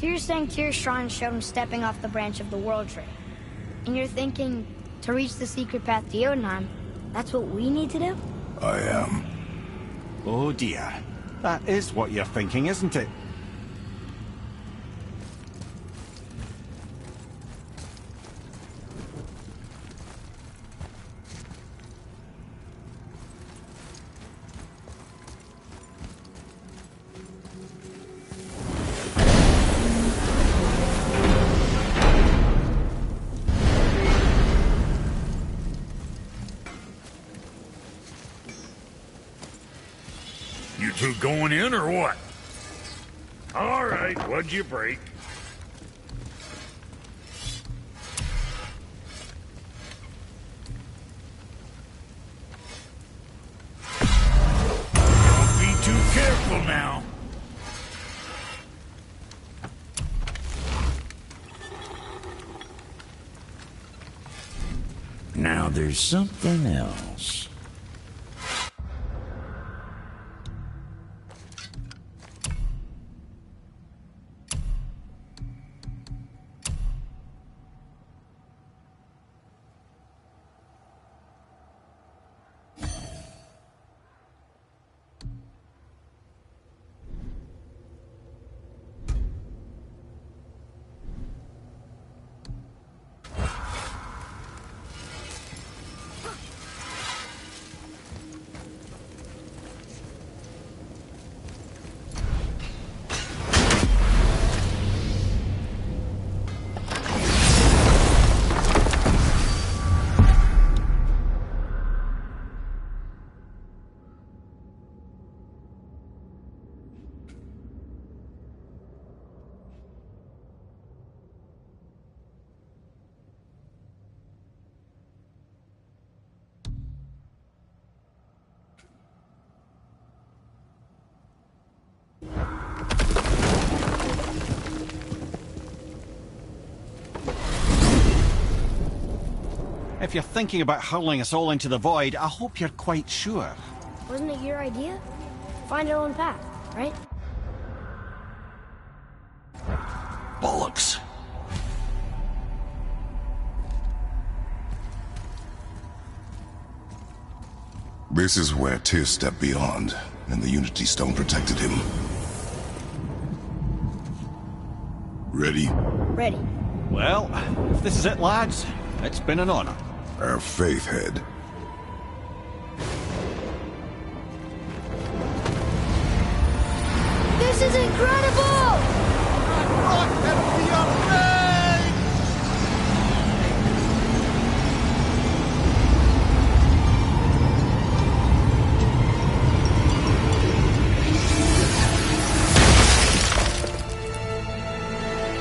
So you're saying Tyr's shrine showed him stepping off the branch of the World Tree. And you're thinking, to reach the secret path to Jotunheim, that's what we need to do? I am. Oh dear. That is what you're thinking, isn't it? You two going in or what? All right, what'd you break? Don't be too careful now. Now there's something else. If you're thinking about hurling us all into the void, I hope you're quite sure. Wasn't it your idea? Find our own path, right? Bollocks. This is where Tyr stepped beyond, and the Unity Stone protected him. Ready? Ready. Well, if this is it, lads, it's been an honor. Our faith head. This is incredible!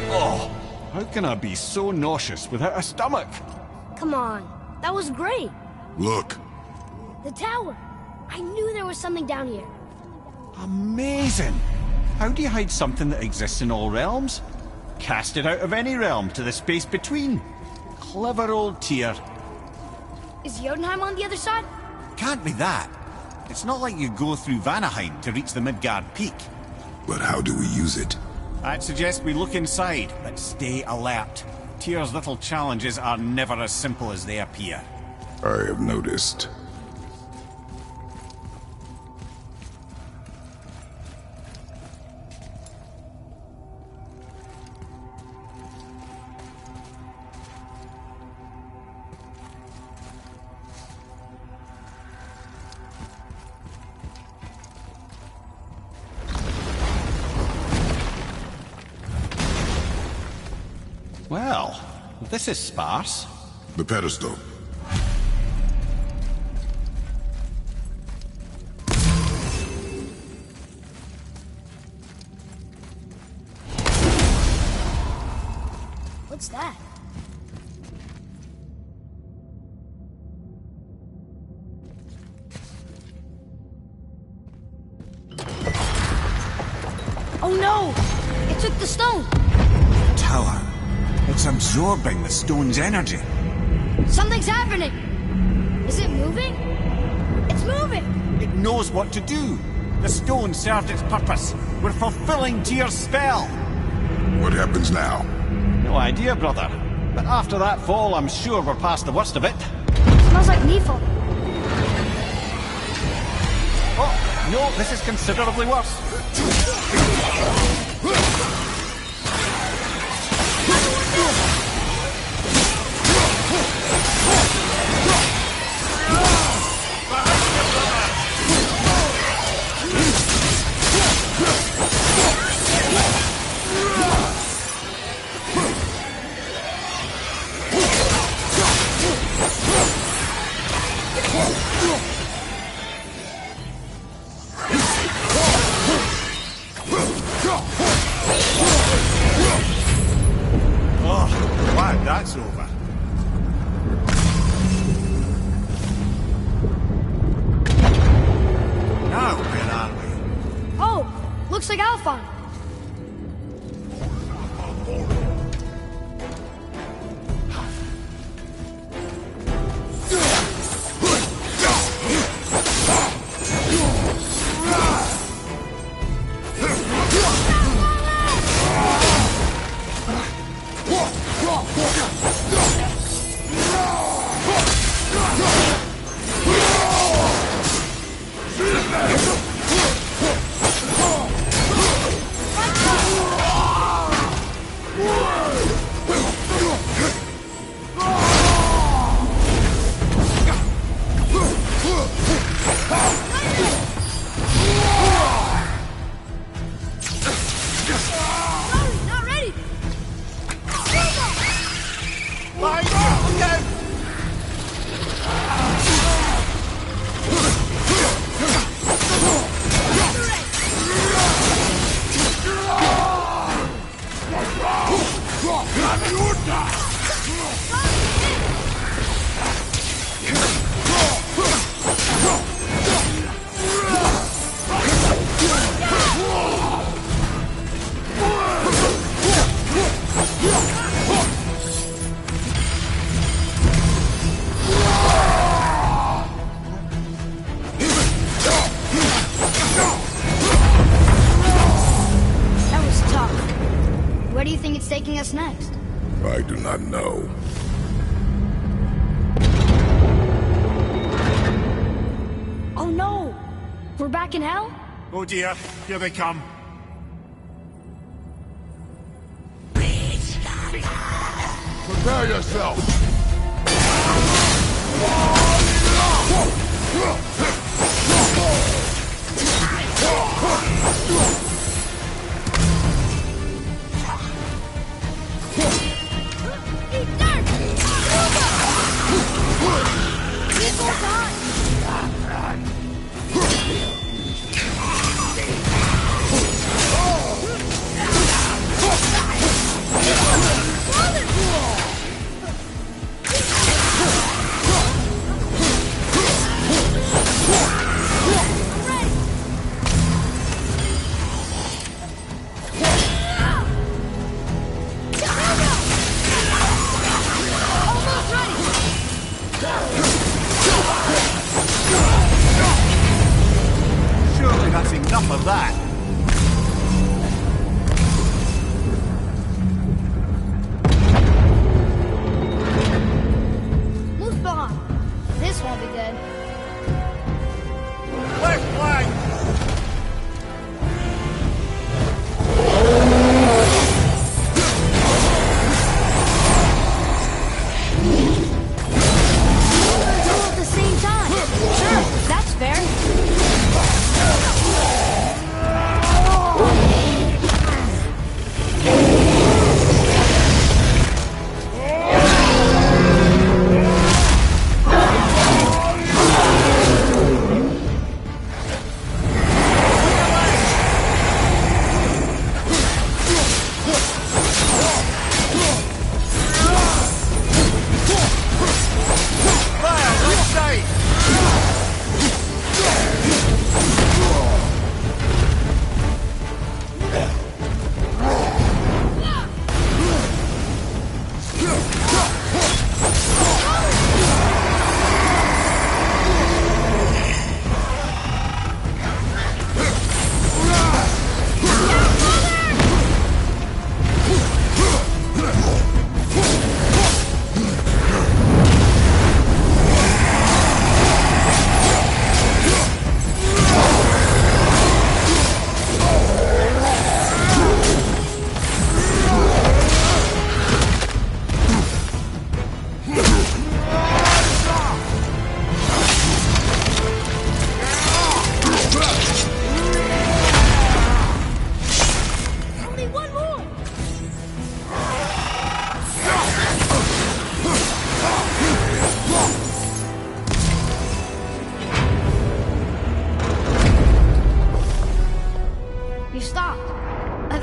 Oh, how can I be so nauseous without a stomach? Come on, that was great. Look. The tower. I knew there was something down here. Amazing! How do you hide something that exists in all realms? Cast it out of any realm to the space between. Clever old Tyr. Is Jotunheim on the other side? Can't be that. It's not like you go through Vanaheim to reach the Midgard Peak. But how do we use it? I'd suggest we look inside, but stay alert. Tyr's little challenges are never as simple as they appear. I have noticed. Well, this is sparse. The pedestal. What's that? Oh no! It took the stone! Tower. It's absorbing the stone's energy. Something's happening! Is it moving? It's moving! It knows what to do. The stone served its purpose. We're fulfilling Tyr's spell. What happens now? No idea, brother. But after that fall, I'm sure we're past the worst of it. Smells like Neefel. Oh, no, this is considerably worse. Oh, glad that's over. Now, where are we? Oh, looks like Alphon. That was tough. Where do you think it's taking us next? I do not know. Oh no! We're back in hell? Oh dear, here they come. Prepare yourself! Surely that's enough of that. Muspelheim. This won't be good. Left flank! All at the same time. Sure, that's fair.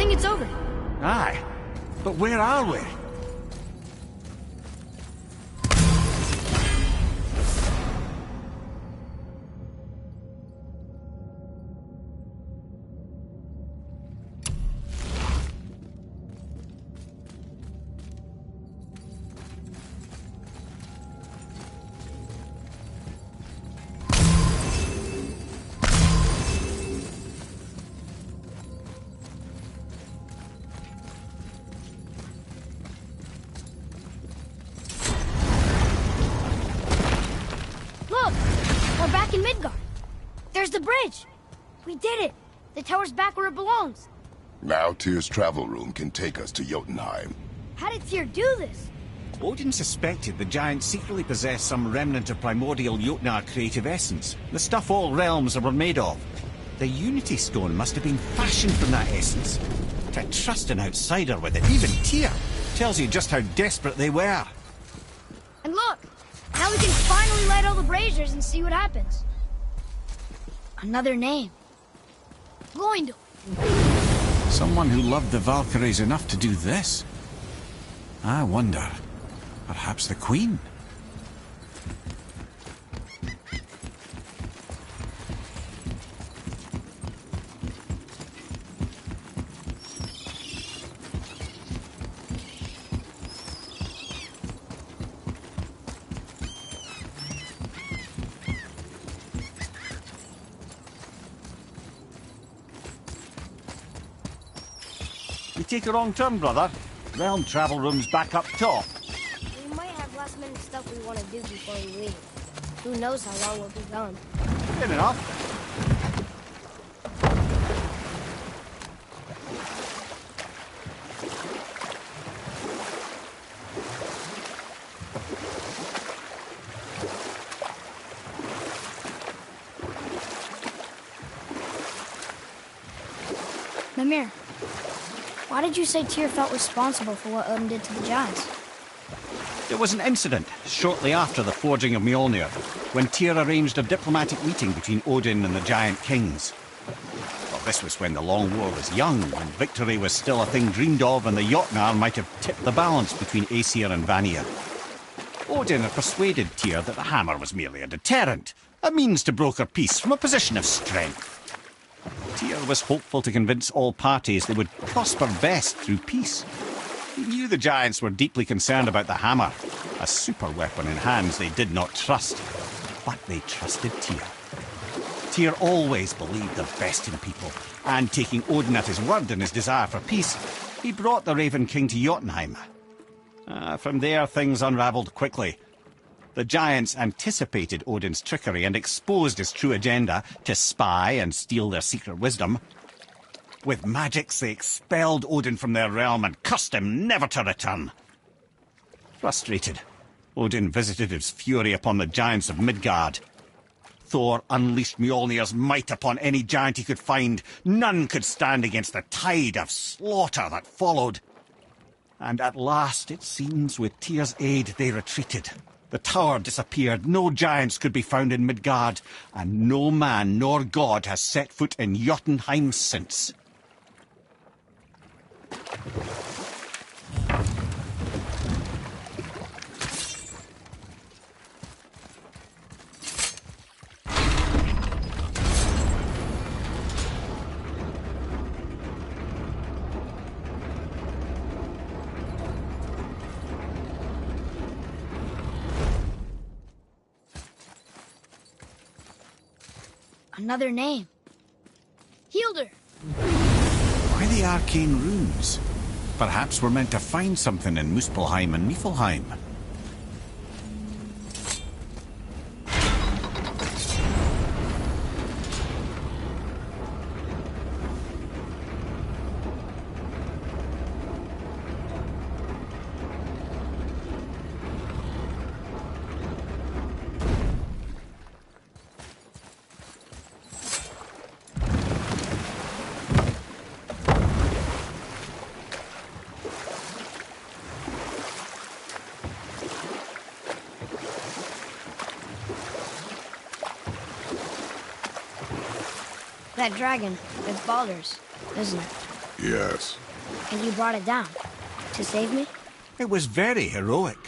think it's over. Aye. But where are we? Look! We're back in Midgard. There's the bridge. We did it. The tower's back where it belongs. Now Tyr's travel room can take us to Jotunheim. How did Tyr do this? Odin suspected the giants secretly possessed some remnant of primordial Jotnar creative essence, the stuff all realms were made of. The Unity Stone must have been fashioned from that essence. To trust an outsider with it, even Tyr, tells you just how desperate they were. And look! Now we can finally light all the braziers and see what happens. Another name. Gloindor. Someone who loved the Valkyries enough to do this? I wonder, perhaps the Queen? You take a wrong turn, brother. Realm travel room's back up top. We might have last minute stuff we want to do before we leave. Who knows how long we'll be gone. Good enough. Mimir, why did you say Tyr felt responsible for what Odin did to the giants? There was an incident shortly after the forging of Mjolnir, when Tyr arranged a diplomatic meeting between Odin and the giant kings. Well, this was when the Long War was young, when victory was still a thing dreamed of, and the Jotnar might have tipped the balance between Aesir and Vanir. Odin had persuaded Tyr that the hammer was merely a deterrent, a means to broker peace from a position of strength. Tyr was hopeful to convince all parties they would prosper best through peace. He knew the giants were deeply concerned about the hammer, a super weapon in hands they did not trust. But they trusted Tyr. Tyr always believed the best in people, and taking Odin at his word in his desire for peace, he brought the Raven King to Jotunheim. From there, things unravelled quickly. The giants anticipated Odin's trickery and exposed his true agenda to spy and steal their secret wisdom. With magics, they expelled Odin from their realm and cursed him never to return. Frustrated, Odin visited his fury upon the giants of Midgard. Thor unleashed Mjolnir's might upon any giant he could find. None could stand against the tide of slaughter that followed. And at last, it seems, with Tyr's aid, they retreated. The tower disappeared, no giants could be found in Midgard, and no man nor god has set foot in Jotunheim since. Another name. Hildur. Why the arcane runes? Perhaps we're meant to find something in Muspelheim and Niflheim. That dragon, it's Baldur's, isn't it? Yes. And you brought it down. To save me? It was very heroic.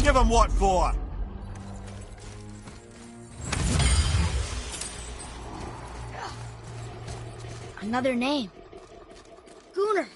Give him what for? Another name. Gunnar.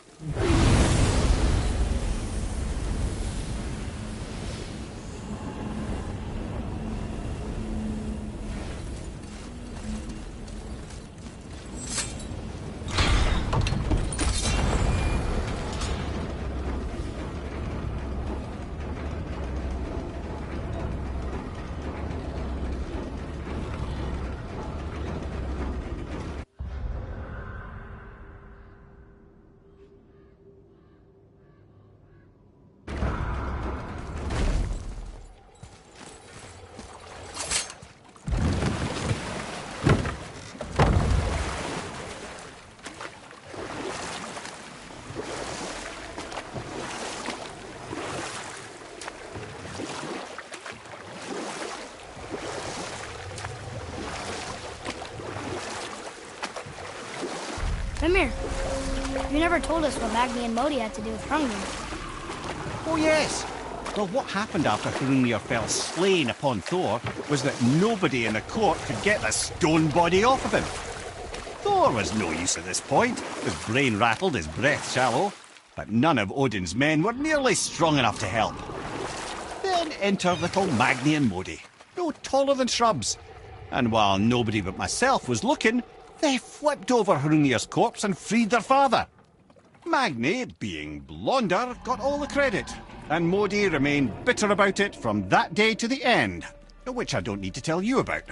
Come here. You never told us what Magni and Modi had to do with Hrungnir. Oh, yes. Well, what happened after Hrungnir fell slain upon Thor was that nobody in the court could get the stone body off of him. Thor was no use at this point. His brain rattled, his breath shallow, but none of Odin's men were nearly strong enough to help. Then enter little Magni and Modi, no taller than shrubs. And while nobody but myself was looking, they flipped over Hrungnir's corpse and freed their father. Magni, being blonder, got all the credit, and Modi remained bitter about it from that day to the end, which I don't need to tell you about.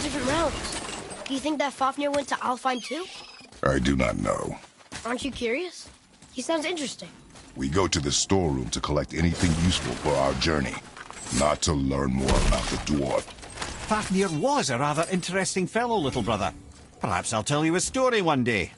Different realms. Do you think that Fafnir went to Alfheim too? I do not know. Aren't you curious? He sounds interesting. We go to the storeroom to collect anything useful for our journey, not to learn more about the dwarf. Fafnir was a rather interesting fellow, little brother. Perhaps I'll tell you a story one day.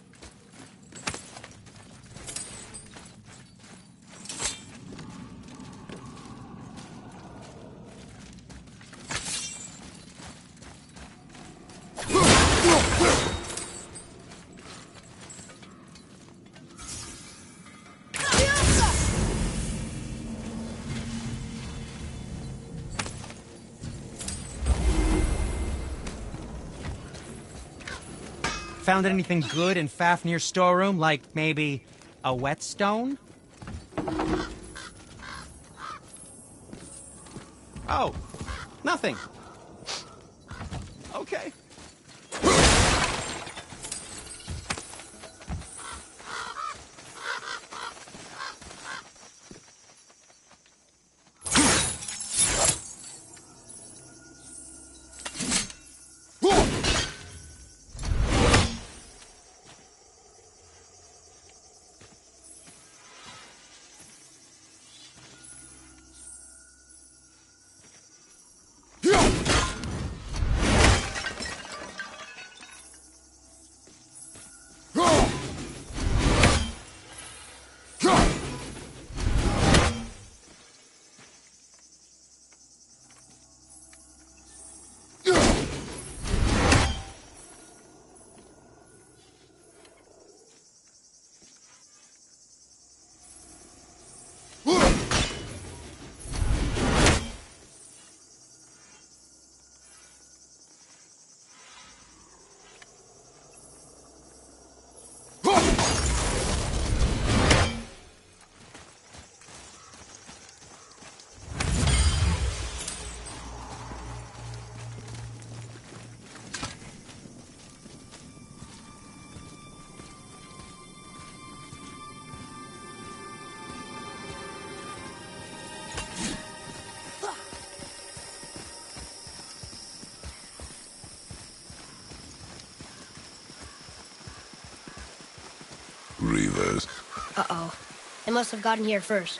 Found anything good in Fafnir's storeroom, like maybe a whetstone? Oh, nothing. Okay. Reavers. Uh-oh. They must have gotten here first.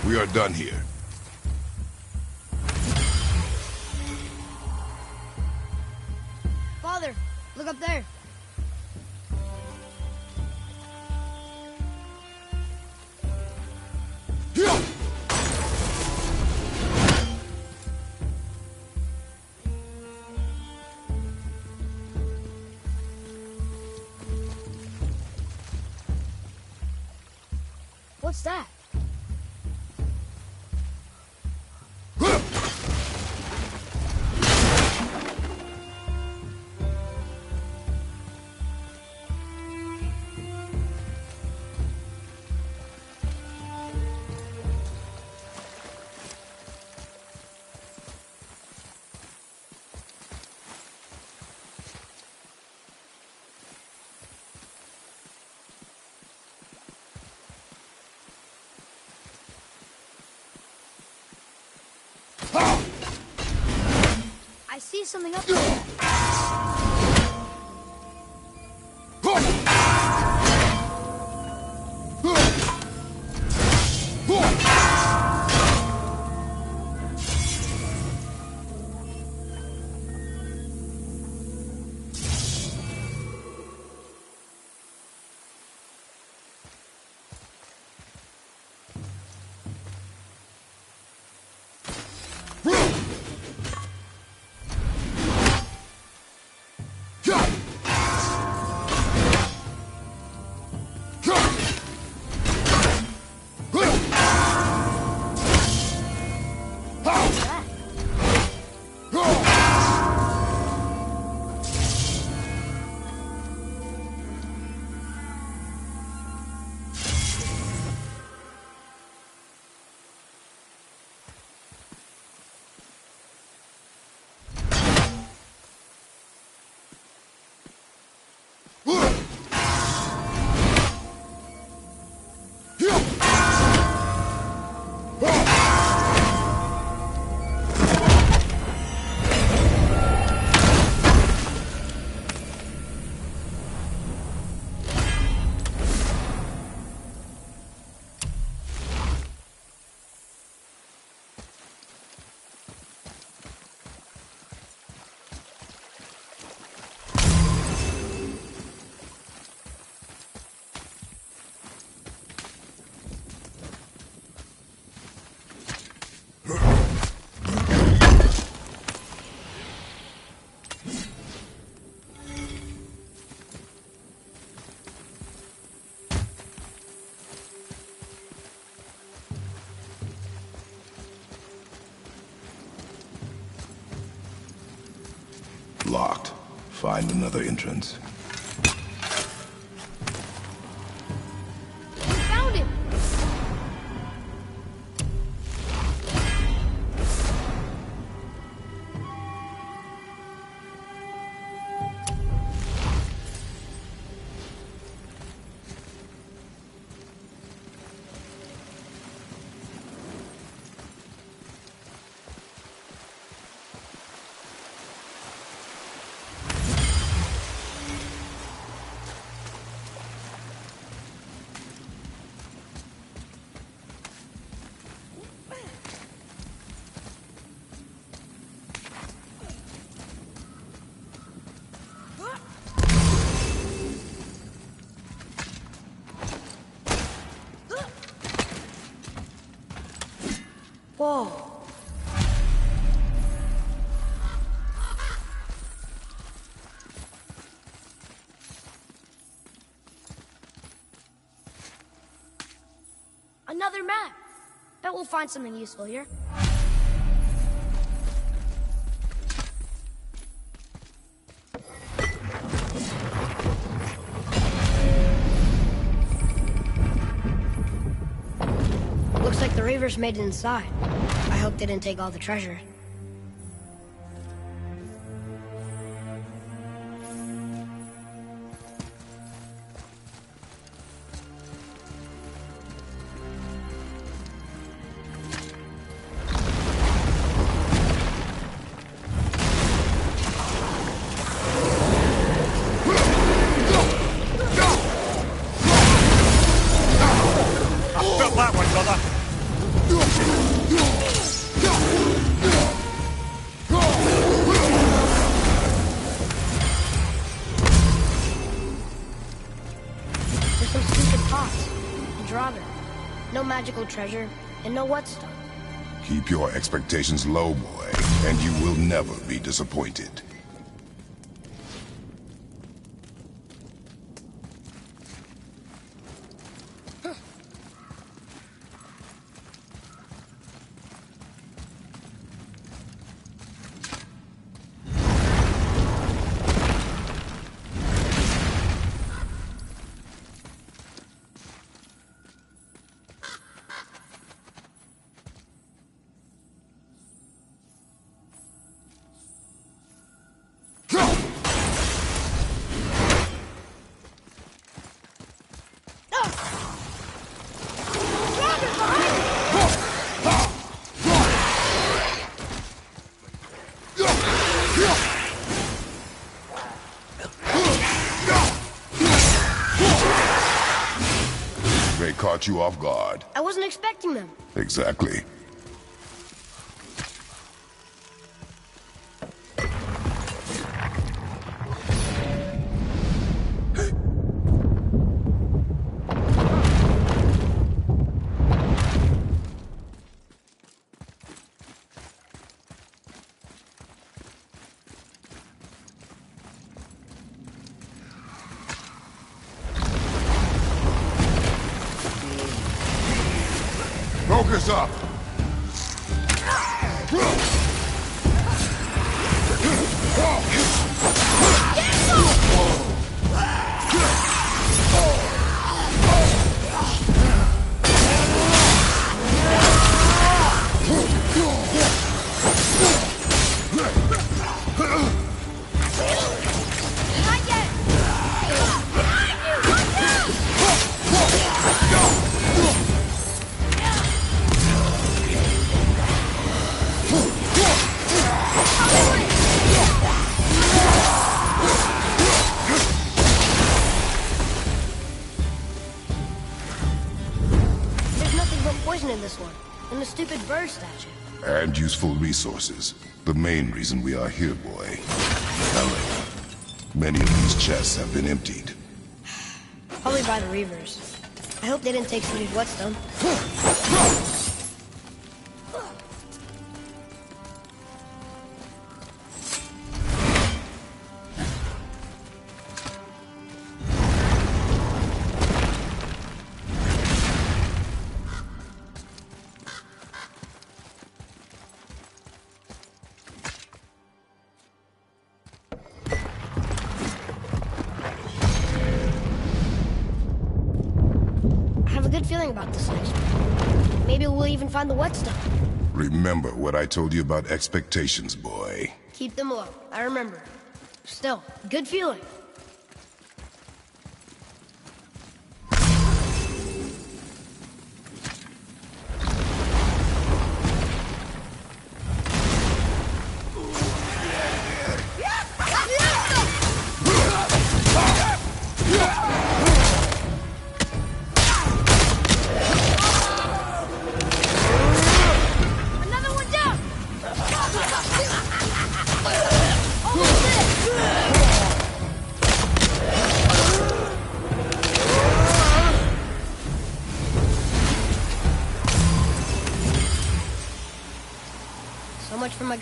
We are done here. Father, look up there. What's that? I see something up there. Locked. Find another entrance. We found it! Whoa. Another map. Bet we'll find something useful here. Looks like the Reavers made it inside. I hope they didn't take all the treasure. That one, brother. There's some stupid pots. A Draugr. No magical treasure, and no whetstone. Keep your expectations low, boy, and you will never be disappointed. They caught you off guard. I wasn't expecting them. Exactly. Focus up! In this one, and the stupid bird statue. And useful resources. The main reason we are here, boy. Helen, many of these chests have been emptied. Probably by the Reavers. I hope they didn't take somebody's whetstone. Good feeling about this next one. Maybe we'll even find the whetstone. Remember what I told you about expectations, boy. Keep them low. I remember. Still, good feeling.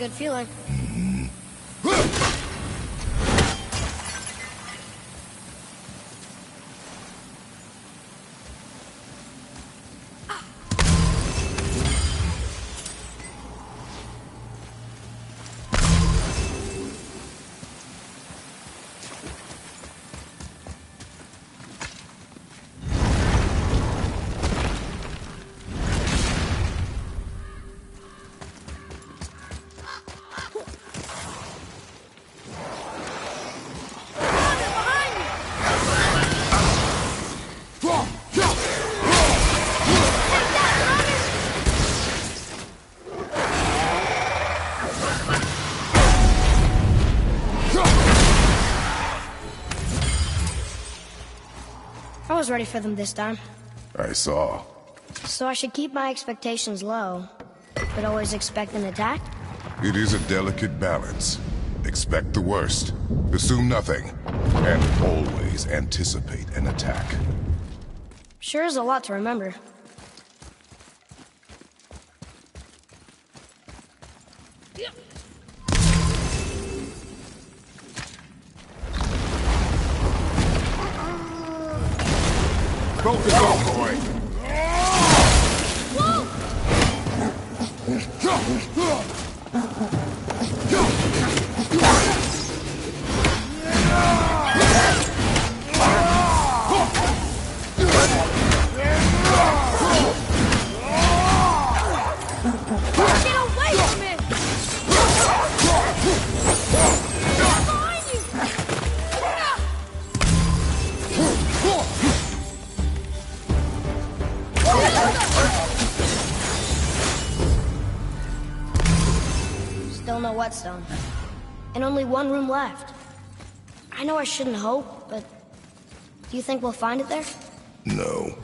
good feeling. I was ready for them this time. I saw. So I should keep my expectations low, but always expect an attack? It is a delicate balance. Expect the worst, assume nothing, and always anticipate an attack. Sure is a lot to remember. Focus on, boy! Get away from it! Behind you! Still no whetstone. And only one room left. I know I shouldn't hope, but do you think we'll find it there? No.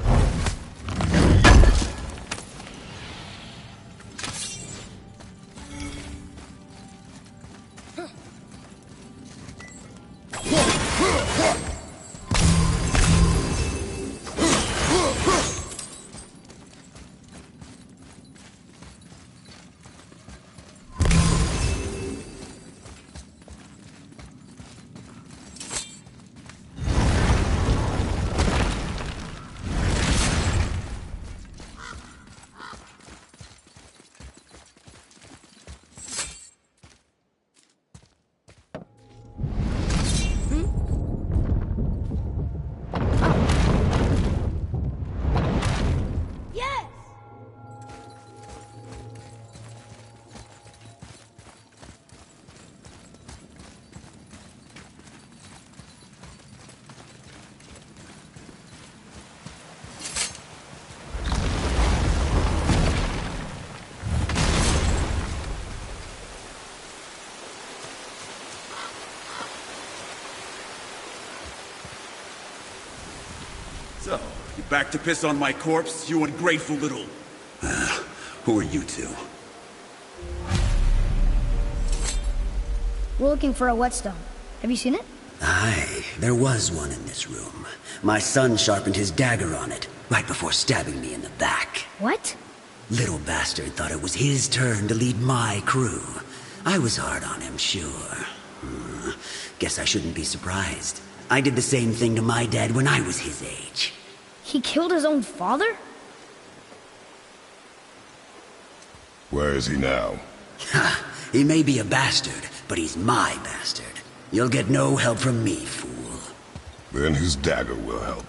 Yes! So, you back to piss on my corpse, you ungrateful little... who are you two? We're looking for a whetstone. Have you seen it? Aye, there was one in this room. My son sharpened his dagger on it, right before stabbing me in the back. What? Little bastard thought it was his turn to lead my crew. I was hard on him, sure. Guess I shouldn't be surprised. I did the same thing to my dad when I was his age. He killed his own father? Where is he now? Ha! He may be a bastard, but he's my bastard. You'll get no help from me, fool. Then his dagger will help.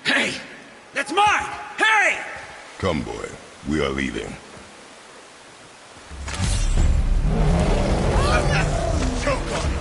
Hey! That's mine! Hey! Come, boy. We are leaving. Choke on it!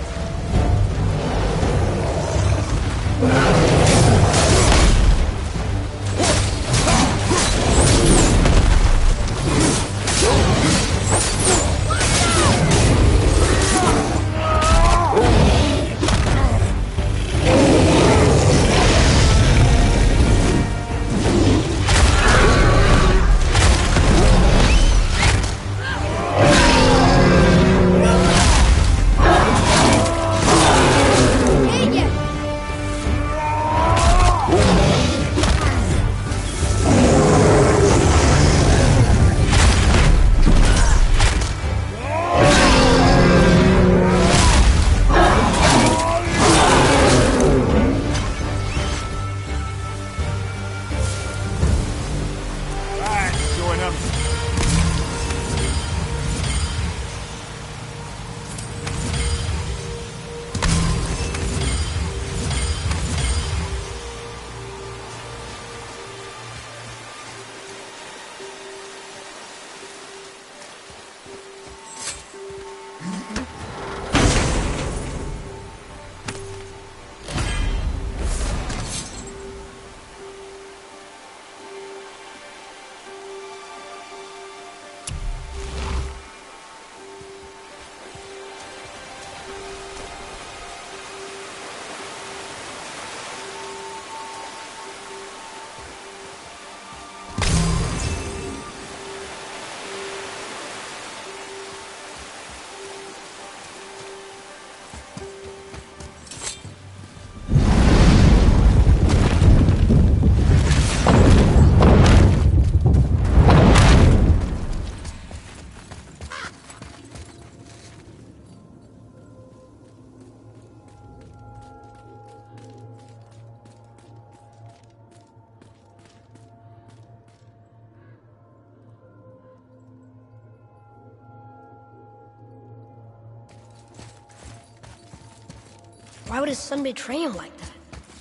Why would his son betray him like that?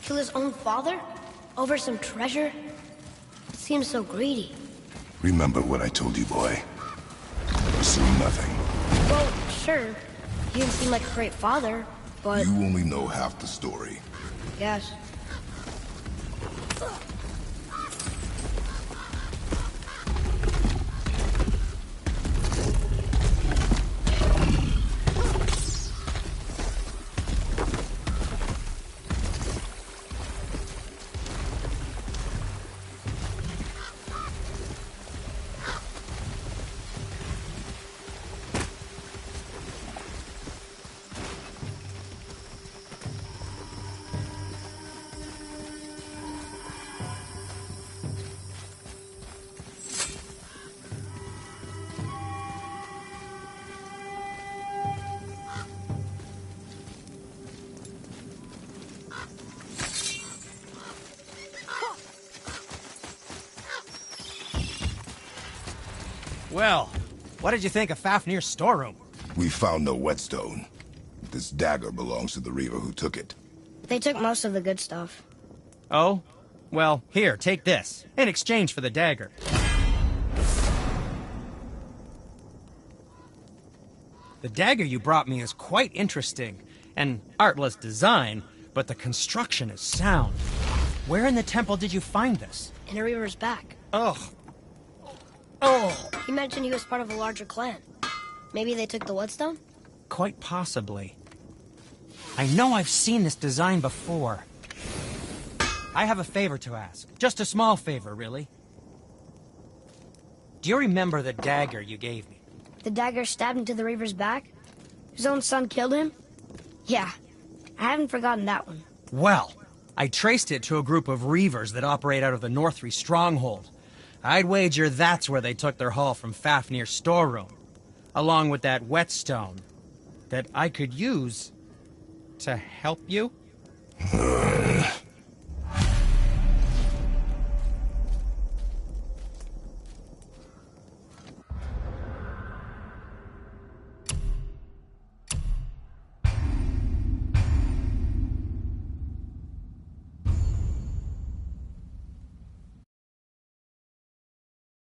Kill his own father? Over some treasure? It seems so greedy. Remember what I told you, boy. Assume nothing. Well, sure. He didn't seem like a great father, but... You only know half the story. Yes. Well, what did you think of Fafnir's storeroom? We found no whetstone. This dagger belongs to the Reaver who took it. They took most of the good stuff. Oh? Well, here, take this, in exchange for the dagger. The dagger you brought me is quite interesting. An artless design, but the construction is sound. Where in the temple did you find this? In a Reaver's back. Ugh. Oh! He mentioned he was part of a larger clan. Maybe they took the whetstone? Quite possibly. I know I've seen this design before. I have a favor to ask. Just a small favor, really. Do you remember the dagger you gave me? The dagger stabbed into the Reaver's back? His own son killed him? Yeah, I haven't forgotten that one. Well, I traced it to a group of Reavers that operate out of the Northree stronghold. I'd wager that's where they took their haul from Fafnir's storeroom, along with that whetstone that I could use to help you.